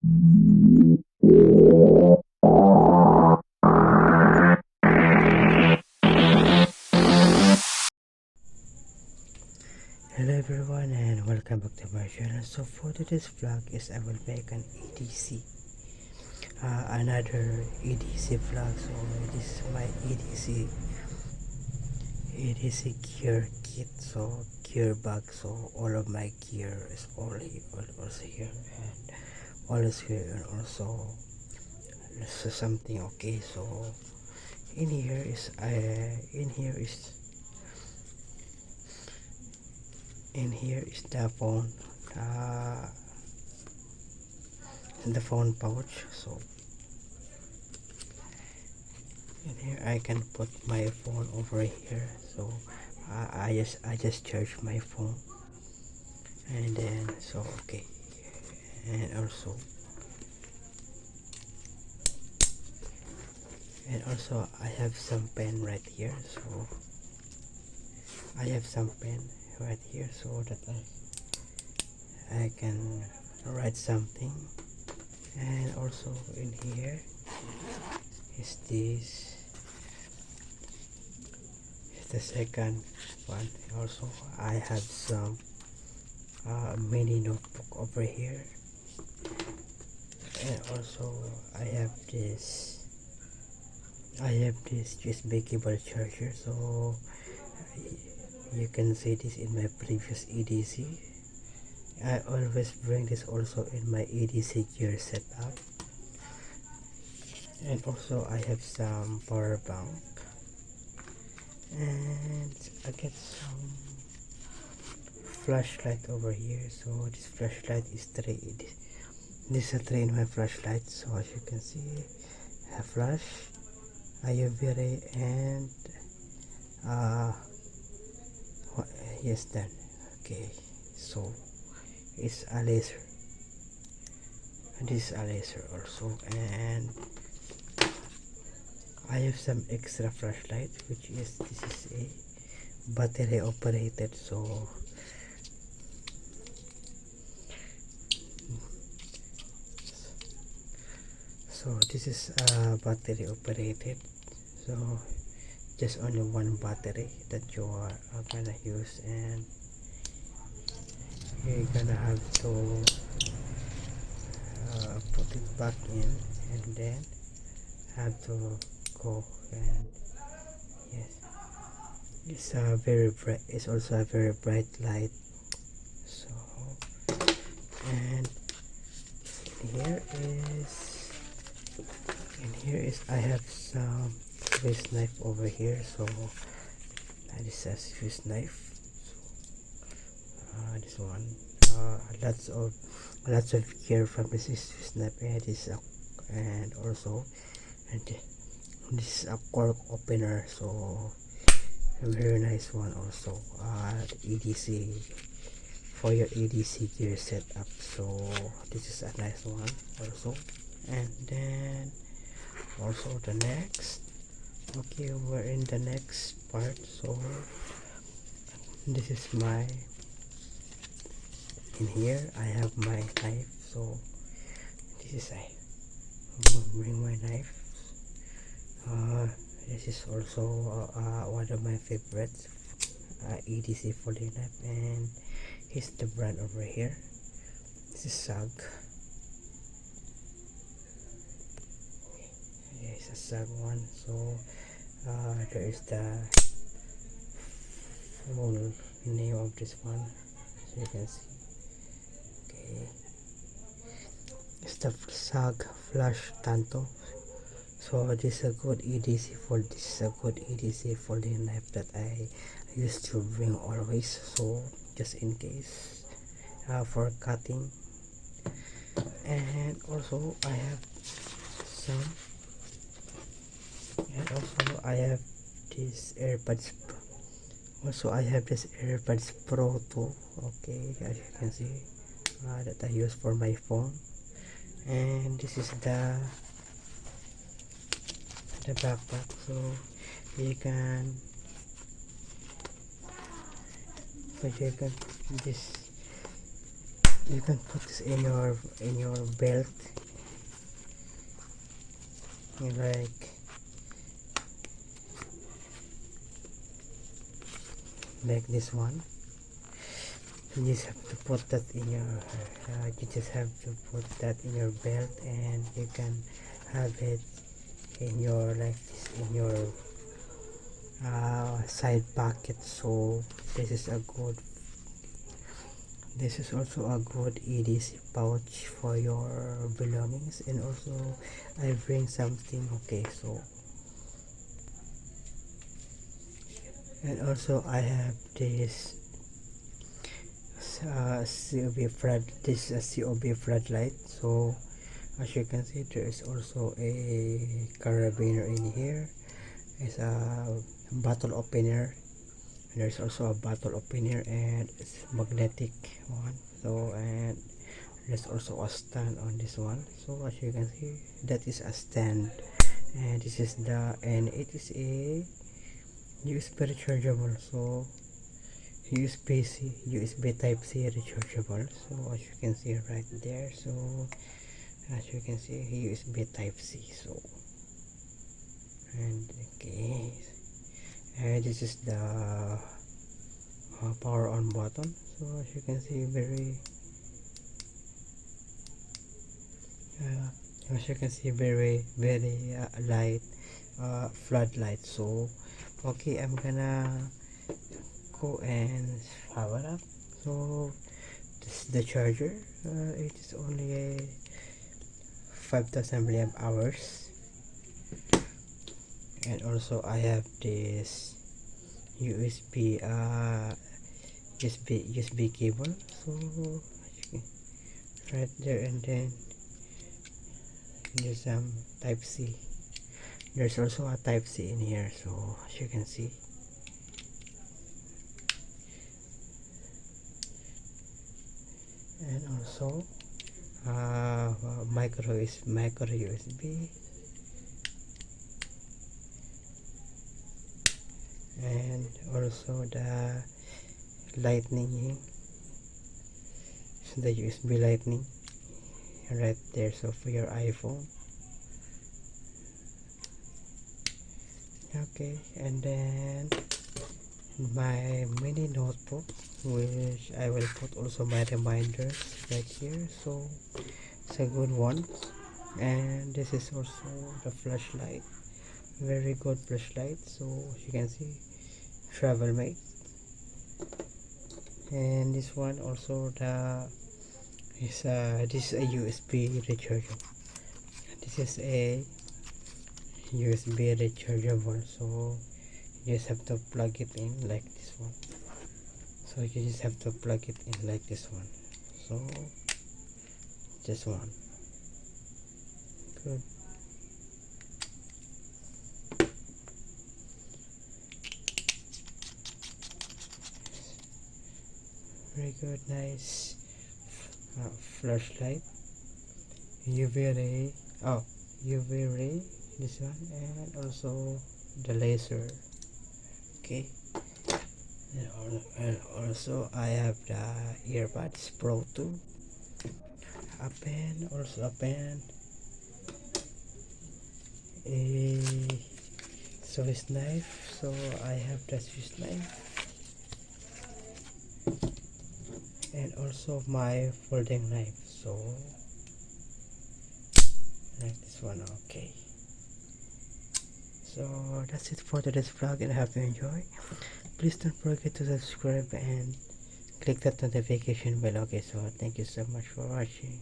Hello everyone and welcome back to my channel. So for today's vlog is I will make an EDC, another EDC vlog. So this is my EDC gear kit, so gear bag. So all of my gear is also here, and all is here, and also this is something. Okay, so in here is the phone, uh, the phone pouch. So in here I can put my phone over here. So I just charge my phone, and then so okay, and also I have some pen right here. So I have some pen right here so that I can write something. And also in here is this, the second one. Also I have some mini notebook over here, and also I have this USB cable charger. So you can see this in my previous EDC. I always bring this also in my EDC gear setup. And also I have some power bank, and I get some flashlight over here. So this flashlight is this is a 3 in my flashlight. So as you can see, a flash, a UV ray, and yes, done. Okay, so it's a laser, and this is a laser also. And I have some extra flashlight, which is this is a battery operated. So this is battery operated. So just only one battery that you are gonna use, and you're gonna have to put it back in, and then have to go. And yes, it's a very bright, it's also a very bright light. So and here is I have some Swiss knife over here. So this is a Swiss knife. So this one, lots of gear from this Swiss knife, and and also this is a cork opener. So a very nice one also, EDC, for your EDC gear setup. So this is a nice one also. And then also the next, okay, we're in the next part. So this is my, in here I have my knife. So this is I bring my knife. This is also one of my favorites, EDC folding knife, and here's the brand over here. This is SAG. It's a SAG one. So there is the full name of this one, so you can see. Okay, it's the SAG Flash Tanto. So this is a good EDC folding knife that I used to bring always. So just in case, for cutting. And also I have this AirPods. Also I have this AirPods Pro 2. Okay, as you can see, that I use for my phone. And this is the backpack. So you can this You can put this in your belt, like this one. You just have to put that in your belt, and you can have it in your like this in your side pocket. So this is also a good EDC pouch for your belongings. And also I bring something, okay, so and also I have this COB floodlight. So as you can see, there is also a carabiner in here. It's a bottle opener. There's also a bottle opener, and it's magnetic one. So, and there's also a stand on this one. So as you can see, that is a stand, and this is it is a USB rechargeable. So USB type C rechargeable. So as you can see right there, so as you can see, USB type C. So, and okay, and this is the power on button. So as you can see, very light floodlight. So okay, I'm gonna go and power up. So this is the charger. It is only a 5000 milliamp hours. And also I have this USB cable. So right there, and then there's some type C. There's also a type C in here. So as you can see, and also micro USB, and also the lightning, so the USB lightning right there, so for your iPhone. Okay, and then my mini notebook, which I will put also my reminders right here. So it's a good one. And this is also the flashlight, very good flashlight. So you can see, travel mate. And this one also this is a USB rechargeable. This is a USB rechargeable. So you just have to plug it in like this one. So you just have to plug it in like this one. So this one, good. Very good, nice flashlight, UV ray, this one, and also the laser. Okay, and also I have the earbuds Pro 2, a pen, also a pen, a Swiss knife. So I have the Swiss knife, and also my folding knife. So like this one. Okay, so that's it for today's vlog, and I hope you enjoy. Please don't forget to subscribe and click that notification bell. Okay, so thank you so much for watching.